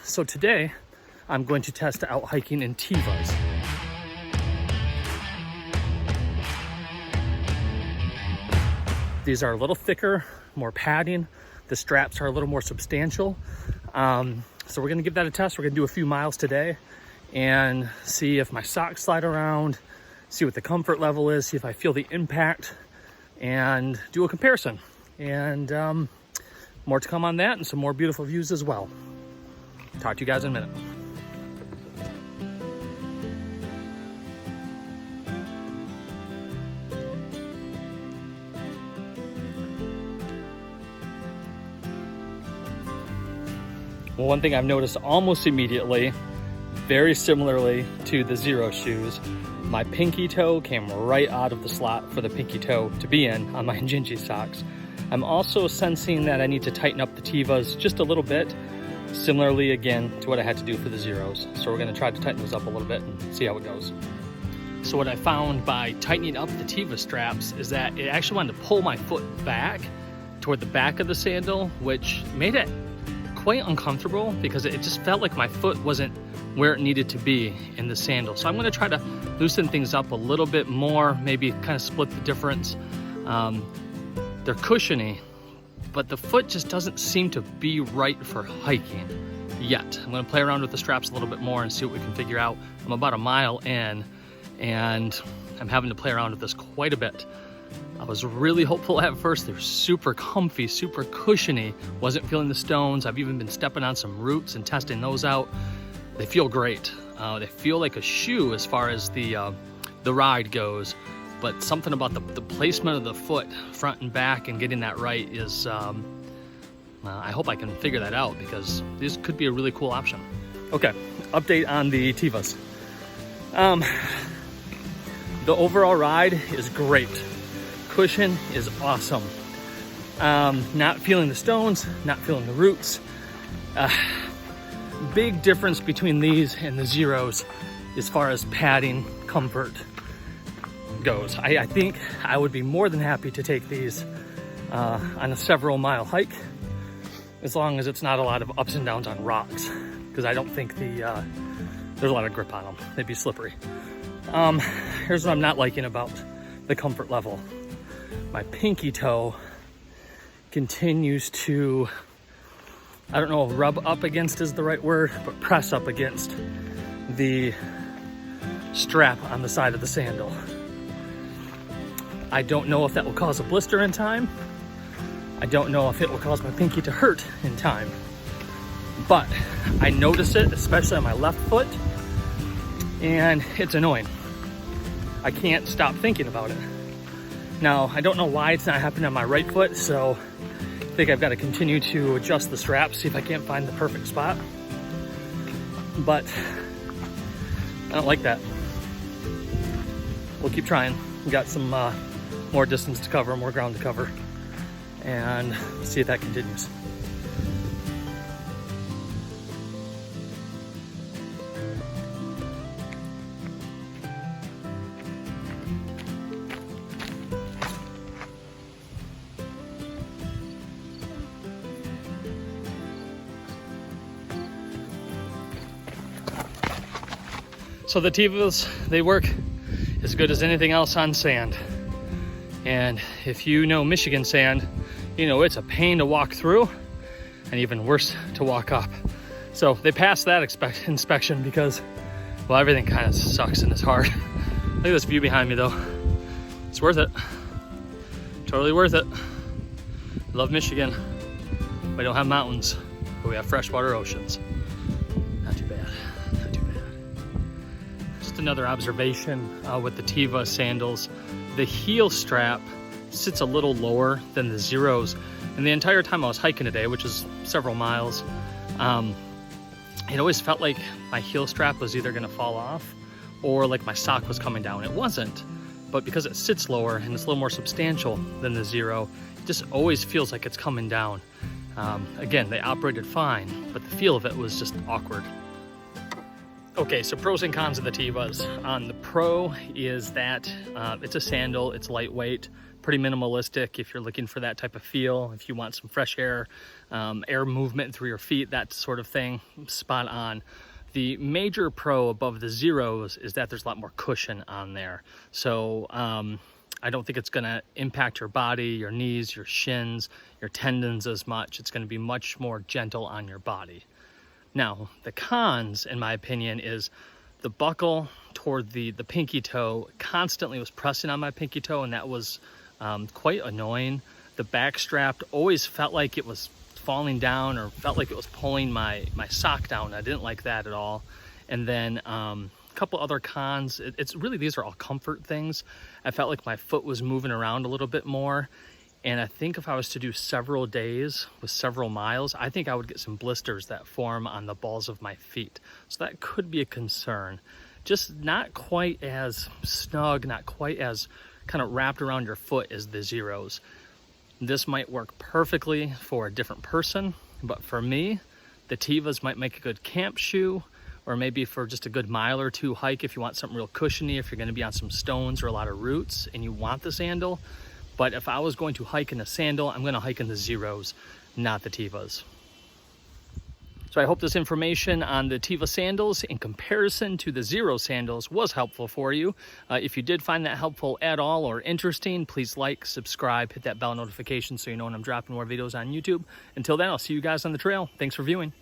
So today I'm going to test out hiking in Tevas. These are a little thicker, more padding. The straps are a little more substantial. So we're gonna give that a test. We're gonna do a few miles today and see if my socks slide around, see what the comfort level is, see if I feel the impact, and do a comparison. And more to come on that, and some more beautiful views as well. Talk to you guys in a minute. Well, one thing I've noticed almost immediately, very similarly to the Xero shoes, my pinky toe came right out of the slot for the pinky toe to be in on my Jinji socks. I'm also sensing that I need to tighten up the Tevas just a little bit, similarly again to what I had to do for the Xeros. So we're gonna try to tighten those up a little bit and see how it goes. So what I found by tightening up the Teva straps is that it actually wanted to pull my foot back toward the back of the sandal, which made it quite uncomfortable because it just felt like my foot wasn't where it needed to be in the sandal. So I'm gonna try to loosen things up a little bit more, maybe kind of split the difference. They're cushiony, but the foot just doesn't seem to be right for hiking yet. I'm gonna play around with the straps a little bit more and see what we can figure out. I'm about a mile in and I'm having to play around with this quite a bit. I was really hopeful at first. They're super comfy, super cushiony. Wasn't feeling the stones. I've even been stepping on some roots and testing those out. They feel great. They feel like a shoe as far as the ride goes, but something about the placement of the foot, front and back, and getting that right is, I hope I can figure that out because this could be a really cool option. Okay, update on the Tevas. The overall ride is great. Cushion is awesome. Not feeling the stones, not feeling the roots. Big difference between these and the Xeros as far as padding comfort goes. I think I would be more than happy to take these on a several mile hike, as long as it's not a lot of ups and downs on rocks, because I don't think there's a lot of grip on them. They'd be slippery. Here's what I'm not liking about the comfort level. My pinky toe continues to, I don't know if rub up against is the right word, but press up against the strap on the side of the sandal. I don't know if that will cause a blister in time. I don't know if it will cause my pinky to hurt in time, but I notice it, especially on my left foot, and it's annoying. I can't stop thinking about it. Now, I don't know why it's not happening on my right foot, so I think I've got to continue to adjust the straps, see if I can't find the perfect spot. But I don't like that. We'll keep trying. We got some more distance to cover, more ground to cover, and see if that continues. So the Tevas, they work as good as anything else on sand. And if you know Michigan sand, you know it's a pain to walk through and even worse to walk up. So they passed that inspection because, well, everything kind of sucks and it's hard. Look at this view behind me though. It's worth it. Totally worth it. Love Michigan. We don't have mountains, but we have freshwater oceans. Not too bad. Not too bad. Just another observation with the Teva sandals. The heel strap sits a little lower than the Xeros. And the entire time I was hiking today, which is several miles, it always felt like my heel strap was either gonna fall off or like my sock was coming down. It wasn't, but because it sits lower and it's a little more substantial than the Xero, it just always feels like it's coming down. Again, they operated fine, but the feel of it was just awkward. Okay, so pros and cons of the Tevas. The pro is that it's a sandal, it's lightweight, pretty minimalistic if you're looking for that type of feel. If you want some fresh air, air movement through your feet, that sort of thing, spot on. The major pro above the Zeros is that there's a lot more cushion on there. So I don't think it's gonna impact your body, your knees, your shins, your tendons as much. It's gonna be much more gentle on your body. Now, the cons, in my opinion, is the buckle toward the pinky toe constantly was pressing on my pinky toe, and that was quite annoying. The back strap always felt like it was falling down, or felt like it was pulling my sock down. I didn't like that at all. And then a couple other cons, it's really, these are all comfort things. I felt like my foot was moving around a little bit more, and I think if I was to do several days with several miles, I think I would get some blisters that form on the balls of my feet. So that could be a concern. Just not quite as snug, not quite as kind of wrapped around your foot as the Zeros. This might work perfectly for a different person, but for me, the Tevas might make a good camp shoe, or maybe for just a good mile or two hike if you want something real cushiony, if you're gonna be on some stones or a lot of roots and you want the sandal. But if I was going to hike in a sandal, I'm gonna hike in the Zeros, not the Tevas. So I hope this information on the Teva sandals in comparison to the Xero sandals was helpful for you. If you did find that helpful at all or interesting, please like, subscribe, hit that bell notification so you know when I'm dropping more videos on YouTube. Until then, I'll see you guys on the trail. Thanks for viewing.